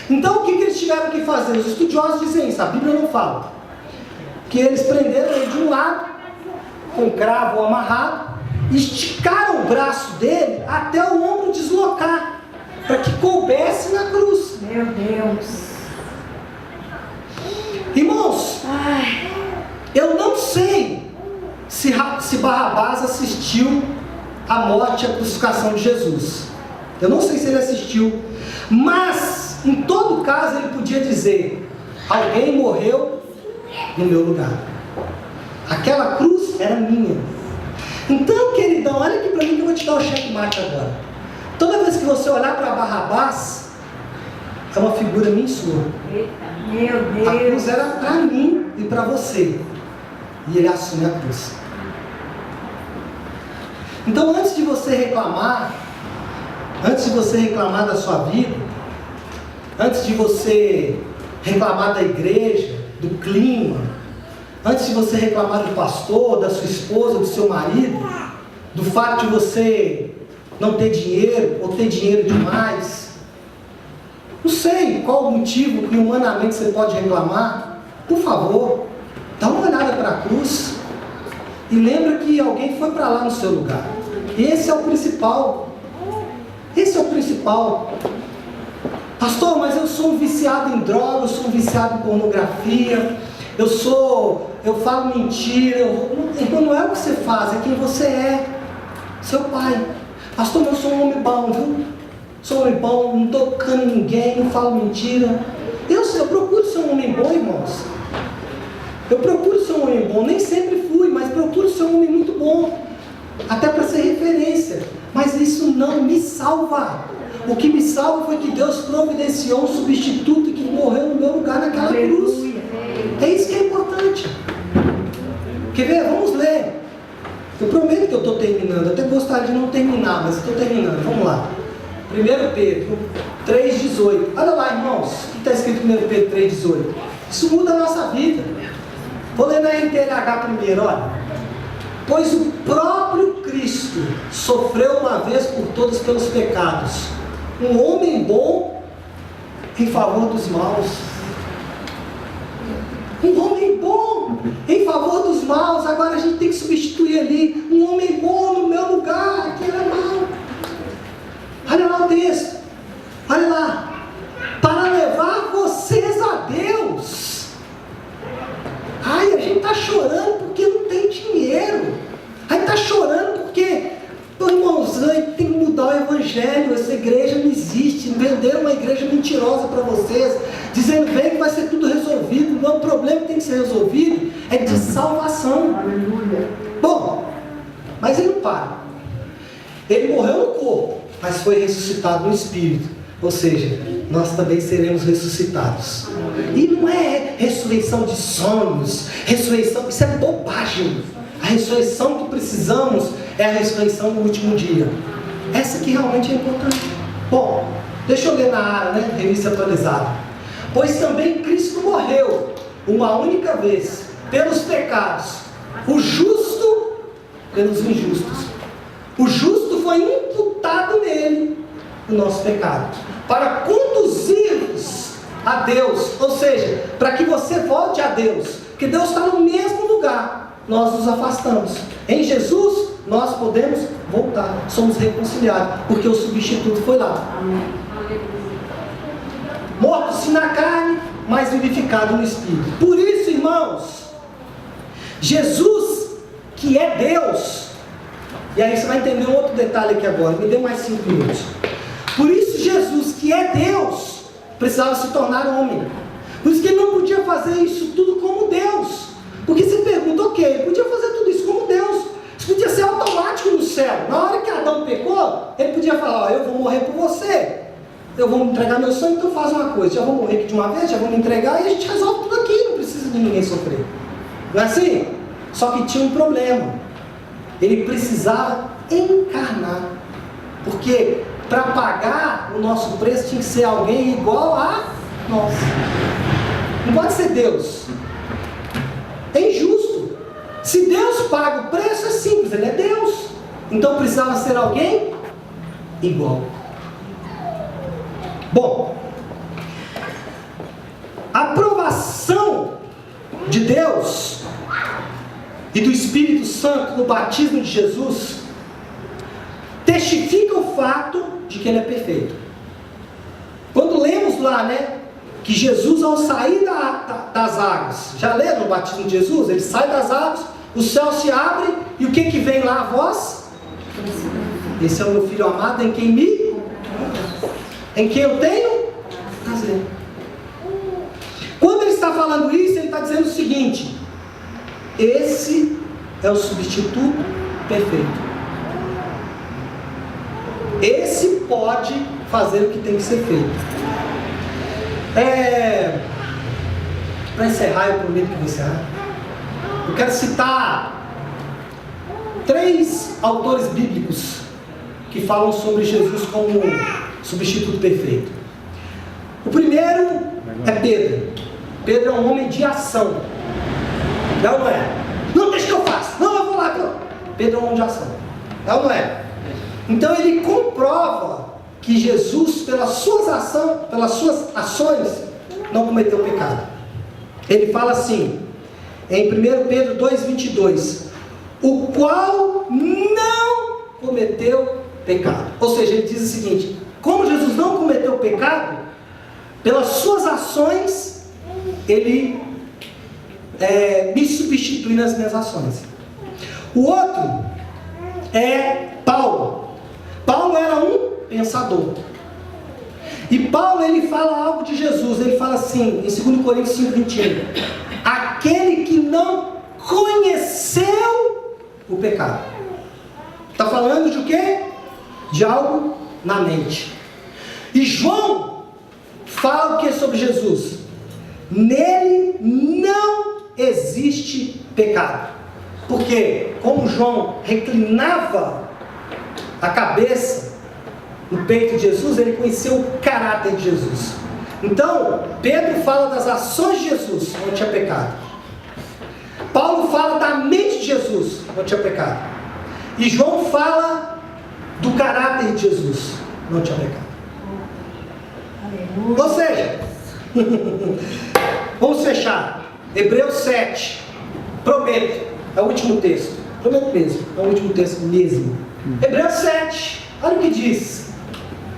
Então o que eles tiveram que fazer? Os estudiosos dizem isso, a Bíblia não fala. Que eles prenderam ele de um lado, com um cravo amarrado, e esticaram o braço dele até o ombro deslocar, para que coubesse na cruz. Meu Deus. Irmãos, eu não sei se Barrabás assistiu a morte e a crucificação de Jesus. Eu não sei se ele assistiu, mas em todo caso ele podia dizer: alguém morreu no meu lugar. Aquela cruz era minha. Então, queridão, olha aqui para mim que eu vou te dar o checkmate agora. Toda vez que você olhar para Barrabás, é uma figura minha e sua. Meu Deus. A cruz era para mim e para você. E ele assume a cruz. Então, antes de você reclamar da sua vida, antes de você reclamar da igreja, do clima, antes de você reclamar do pastor, da sua esposa, do seu marido, do fato de você não ter dinheiro ou ter dinheiro demais, não sei qual o motivo que humanamente você pode reclamar, por favor, dá uma olhada para a cruz e lembra que alguém foi para lá no seu lugar. Esse é o principal. Esse é o principal. Pastor, mas eu sou um viciado em droga, eu sou um viciado em pornografia, eu falo mentira. Então não é o que você faz, é quem você é. Seu pai. Pastor, eu sou um homem bom, viu? Sou um homem bom, não estou tocando em ninguém, não falo mentira. Eu procuro ser um homem bom, irmãos. Eu procuro ser um homem bom, nem sempre fui, mas procuro ser um homem muito bom. Até para ser referência. Mas isso não me salva. O que me salva foi que Deus providenciou um substituto que morreu no meu lugar naquela cruz. É isso que é importante. Quer ver? Vamos ler. Eu prometo que eu estou terminando. Até gostaria de não terminar, mas estou terminando. Vamos lá. 1 Pedro 3,18. Olha lá, irmãos. O que está escrito em 1 Pedro 3,18? Isso muda a nossa vida. Vou ler na NTLH primeiro, olha. Pois o próprio Cristo sofreu uma vez por todos pelos pecados, um homem bom em favor dos maus. Um homem bom em favor dos maus. Agora a gente tem que substituir ali um homem bom no meu lugar, que era mau. Olha lá o texto. Olha lá. Para levar vocês a Deus. Ai, a gente está chorando porque não tem dinheiro. A gente está chorando porque, irmãos, tem que mudar o evangelho. Essa igreja não existe. Venderam uma igreja mentirosa para vocês, dizendo bem que vai ser tudo resolvido. Não, o problema que tem que ser resolvido é de salvação. Aleluia. Bom, mas ele não para. Ele morreu no corpo, mas foi ressuscitado no espírito. Ou seja, nós também seremos ressuscitados. E não é ressurreição de sonhos, ressurreição, isso é bobagem. A ressurreição que precisamos é a ressurreição no último dia. Essa que realmente é importante. Bom, deixa eu ler na área, né? Revista atualizada. Pois também Cristo morreu uma única vez pelos pecados, o justo pelos injustos. O justo foi imputado nele o nosso pecado, para conduzir-nos a Deus, ou seja, para que você volte a Deus, porque Deus está no mesmo lugar, nós nos afastamos. Em Jesus, nós podemos voltar, somos reconciliados, porque o substituto foi lá. Morto-se na carne, mas vivificado no Espírito. Por isso, irmãos, Jesus, que é Deus, e aí você vai entender um outro detalhe aqui agora, me dê mais 5 minutos. Por isso, Jesus, que é Deus, precisava se tornar homem. Por isso que ele não podia fazer isso tudo como Deus. Porque você pergunta, ok, ele podia fazer tudo isso como Deus. Isso podia ser automático no céu. Na hora que Adão pecou, ele podia falar, eu vou morrer por você. Eu vou entregar meu sangue, então faz uma coisa. Já vou morrer aqui de uma vez, já vou me entregar e a gente resolve tudo aqui. Não precisa de ninguém sofrer. Não é assim? Só que tinha um problema. Ele precisava encarnar. Porque para pagar o nosso preço tinha que ser alguém igual a nós. Não pode ser Deus. É injusto. Se Deus paga o preço, é simples, ele é Deus. Então precisava ser alguém igual. Bom, a aprovação de Deus e do Espírito Santo no batismo de Jesus testifica o fato de que ele é perfeito. Quando lemos lá, que Jesus, ao sair das águas, já leram o batismo de Jesus? Ele sai das águas, o céu se abre, e o que vem lá? A voz? Esse é o meu filho amado, em quem eu tenho prazer. Quando ele está falando isso, ele está dizendo o seguinte: esse é o substituto perfeito. Esse pode fazer o que tem que ser feito. Para encerrar, eu prometo que vou encerrar. Eu quero citar 3 autores bíblicos que falam sobre Jesus como substituto perfeito. O primeiro é Pedro. Pedro é um homem de ação. Não é? Não, deixa que eu faço. Não, eu vou lá. Pedro é um homem de ação. Não é? Então ele comprova que Jesus, pelas suas ações, não cometeu pecado. Ele fala assim, em 1 Pedro 2,22, o qual não cometeu pecado. Ou seja, ele diz o seguinte: como Jesus não cometeu pecado, pelas suas ações, ele me substitui nas minhas ações. O outro é Paulo. Paulo era um pensador. E Paulo, ele fala algo de Jesus. Ele fala assim, em 2 Coríntios 5,21, aquele que não conheceu o pecado. Está falando de o quê? De algo na mente. E João fala o que sobre Jesus? Nele não existe pecado. Porque como João reclinava a cabeça no peito de Jesus, ele conheceu o caráter de Jesus. Então, Pedro fala das ações de Jesus, não tinha pecado. Paulo fala da mente de Jesus, não tinha pecado. E João fala do caráter de Jesus, não tinha pecado. Aleluia. Ou seja, vamos fechar. Hebreus 7, prometo, é o último texto. Prometo mesmo, é o último texto mesmo. Hebreus 7, olha o que diz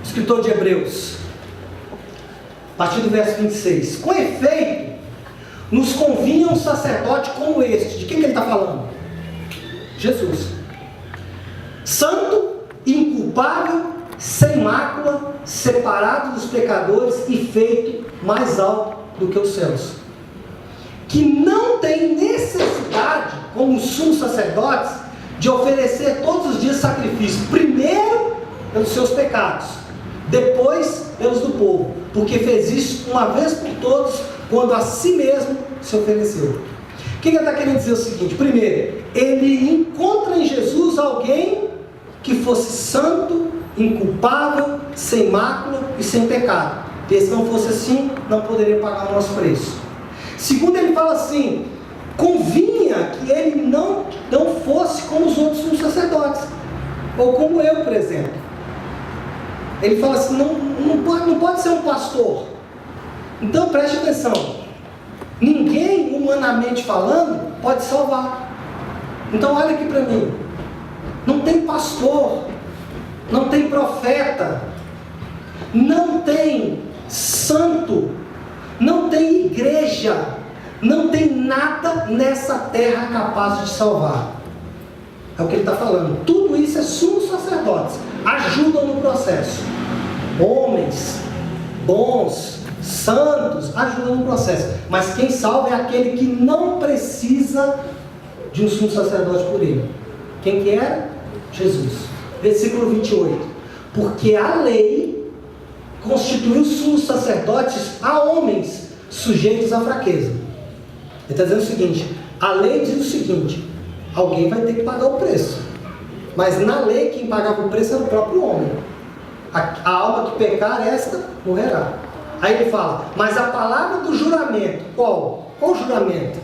o escritor de Hebreus, a partir do verso 26. Com efeito, nos convinha um sacerdote como este. De quem que ele está falando? Jesus. Santo, inculpável, sem mácula, separado dos pecadores e feito mais alto do que os céus. Que não tem necessidade, como os sumos sacerdotes, de oferecer todos os dias sacrifício, primeiro pelos seus pecados, depois pelos do povo, porque fez isso uma vez por todos, quando a si mesmo se ofereceu. O que ele está querendo dizer? O seguinte: primeiro, ele encontra em Jesus alguém que fosse santo, inculpável, sem mácula e sem pecado, porque se não fosse assim, não poderia pagar o nosso preço. Segundo, ele fala assim: convinha que ele não fosse como os outros sumos sacerdotes, ou como eu, por exemplo. Ele fala assim: não pode ser um pastor, Então preste atenção, ninguém, humanamente falando, pode salvar. Então olha aqui para mim, não tem pastor, não tem profeta, não tem santo, não tem igreja, não tem nada nessa terra capaz de salvar. É o que ele está falando. Tudo isso é sumos sacerdotes, ajudam no processo. Homens bons, santos, ajudam no processo. Mas quem salva é aquele que não precisa de um sumo sacerdote por ele. Quem que era? Jesus. Versículo 28. Porque a lei constituiu sumos sacerdotes a homens sujeitos à fraqueza. Ele está dizendo o seguinte: a lei diz o seguinte: alguém vai ter que pagar o preço. Mas na lei quem pagava o preço era o próprio homem. A alma que pecar, esta morrerá. Aí ele fala, mas a palavra do juramento, qual? Qual juramento?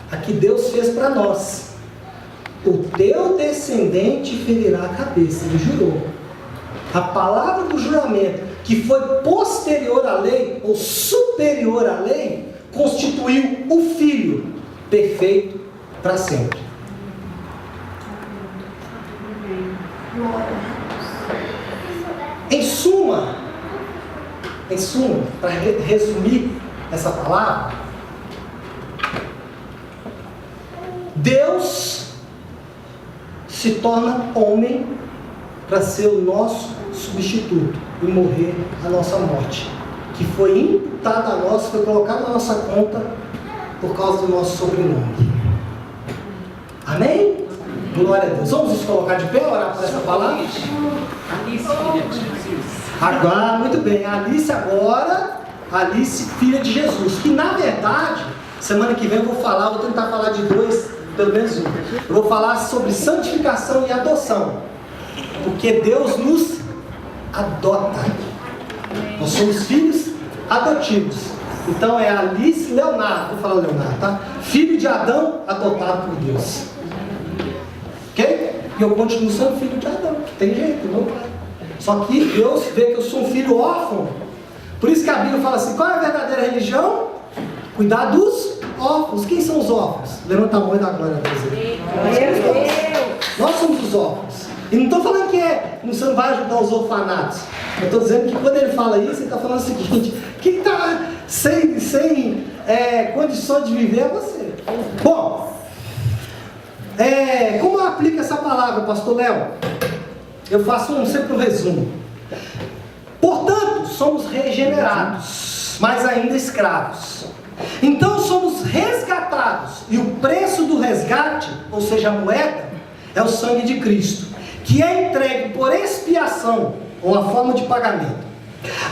A que Deus fez para nós. O teu descendente ferirá a cabeça. Ele jurou. A palavra do juramento, que foi posterior à lei, ou superior à lei, constituiu o Filho perfeito para sempre. Em suma, para resumir essa palavra, Deus se torna homem para ser o nosso substituto e morrer a nossa morte, que foi imputada a nós, foi colocada na nossa conta por causa do nosso sobrenome. Amém? Glória a Deus. Vamos nos colocar de pé, orar por essa palavra? Alice, filha de Jesus. Agora, muito bem, Alice agora, Alice, filha de Jesus, que na verdade, semana que vem eu vou tentar falar de dois, pelo menos um. Eu vou falar sobre santificação e adoção, porque Deus nos adota. Nós somos filhos adotivos. Então é Alice Leonardo, vou falar Leonardo, tá? Filho de Adão, adotado por Deus. Ok? E eu continuo sendo filho de Adão, tem jeito, meu pai. Só que Deus vê que eu sou um filho órfão. Por isso que a Bíblia fala assim, qual é a verdadeira religião? Cuidar dos órfãos. Quem são os órfãos? Levanta a mão e dá glória a Deus. Nós somos os órfãos. E não estou falando que você não vai ajudar os orfanatos. Eu estou dizendo que quando ele fala isso, ele está falando o seguinte: quem está sem condições de viver é você. Bom, como eu aplico essa palavra, pastor Léo? Eu faço sempre um resumo. Portanto, somos regenerados, mas ainda escravos. Então somos resgatados, e o preço do resgate, ou seja, a moeda, é o sangue de Cristo, que é entregue por expiação, ou a forma de pagamento.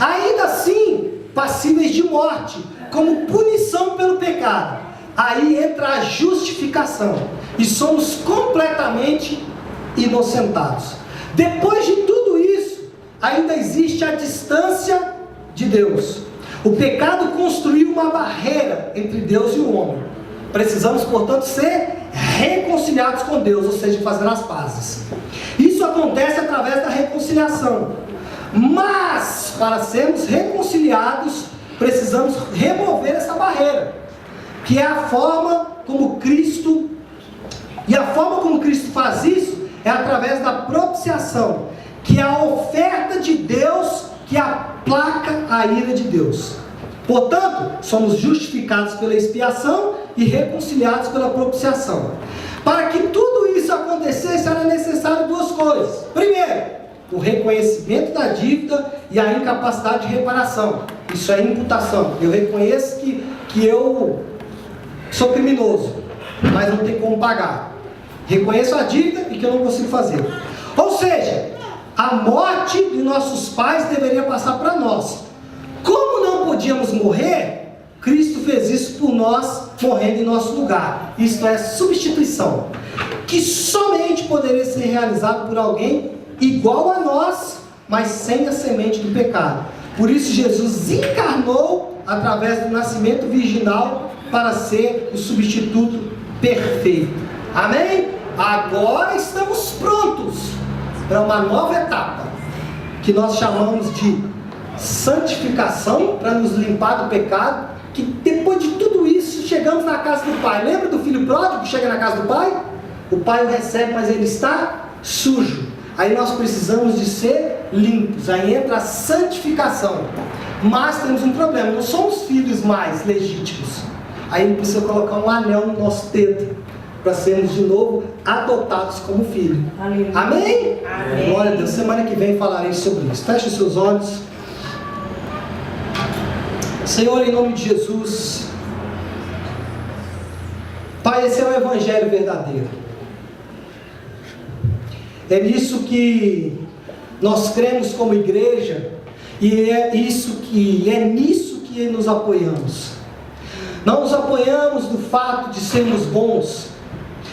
Ainda assim, passíveis de morte, como punição pelo pecado. Aí entra a justificação, e somos completamente inocentados. Depois de tudo isso, ainda existe a distância de Deus. O pecado construiu uma barreira entre Deus e o homem. Precisamos, portanto, ser reconciliados com Deus, ou seja, fazer as pazes. Isso acontece através da reconciliação. Mas, para sermos reconciliados, precisamos remover essa barreira, que é a forma como Cristo, e a forma como Cristo faz isso é através da propiciação, que é a oferta de Deus que aplaca a ira de Deus. Portanto, somos justificados pela expiação e reconciliados pela propiciação. Para que tudo isso acontecesse, era necessário duas coisas. Primeiro, o reconhecimento da dívida e a incapacidade de reparação. Isso é imputação. Eu reconheço que eu sou criminoso, mas não tenho como pagar. Reconheço a dívida e que eu não consigo fazer. Ou seja, a morte de nossos pais deveria passar para nós. Como não podíamos morrer, Cristo fez isso por nós, morrendo em nosso lugar. Isto é substituição, que somente poderia ser realizado por alguém igual a nós, mas sem a semente do pecado. Por isso Jesus encarnou através do nascimento virginal para ser o substituto perfeito. Amém? Agora estamos prontos para uma nova etapa, que nós chamamos de santificação para nos limpar do pecado, que depois de tudo isso chegamos na casa do Pai. Lembra do filho pródigo que chega na casa do Pai? O Pai o recebe, mas ele está sujo. Aí nós precisamos de ser limpos. Aí entra a santificação. Mas temos um problema, não somos filhos mais legítimos. Aí ele precisa colocar um anel no nosso dedo para sermos de novo adotados como filho. Aleluia. Amém? Amém. Glória a Deus. Semana que vem falarei sobre isso. Feche os seus olhos. Senhor, em nome de Jesus, Pai, esse é o Evangelho verdadeiro. É nisso que nós cremos como igreja, e é nisso que nos apoiamos. Não nos apoiamos no fato de sermos bons,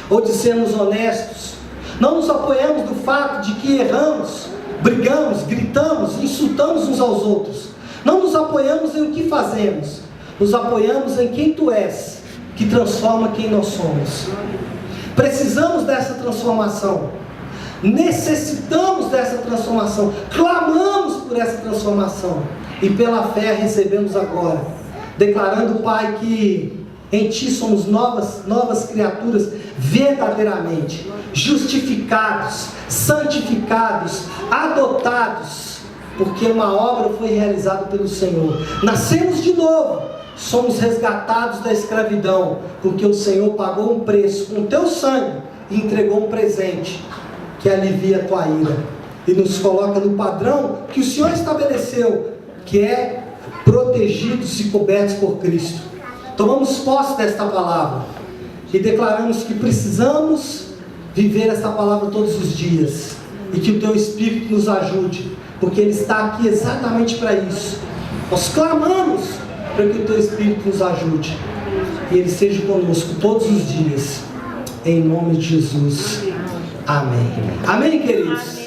ou de sermos honestos. Não nos apoiamos no fato de que erramos, brigamos, gritamos, insultamos uns aos outros. Não nos apoiamos em o que fazemos. Nos apoiamos em quem Tu és, que transforma quem nós somos. Precisamos dessa transformação. Necessitamos dessa transformação. Clamamos por essa transformação. E pela fé recebemos agora. Declarando, Pai, que em Ti somos novas criaturas verdadeiramente. Justificados, santificados, adotados. Porque uma obra foi realizada pelo Senhor. Nascemos de novo. Somos resgatados da escravidão. Porque o Senhor pagou um preço com o Teu sangue e entregou um presente que alivia a Tua ira. E nos coloca no padrão que o Senhor estabeleceu, que é protegidos e cobertos por Cristo. Tomamos posse desta palavra e declaramos que precisamos viver esta palavra todos os dias. E que o Teu Espírito nos ajude, porque Ele está aqui exatamente para isso. Nós clamamos para que o Teu Espírito nos ajude e Ele seja conosco todos os dias, em nome de Jesus. Amém. Amém, queridos.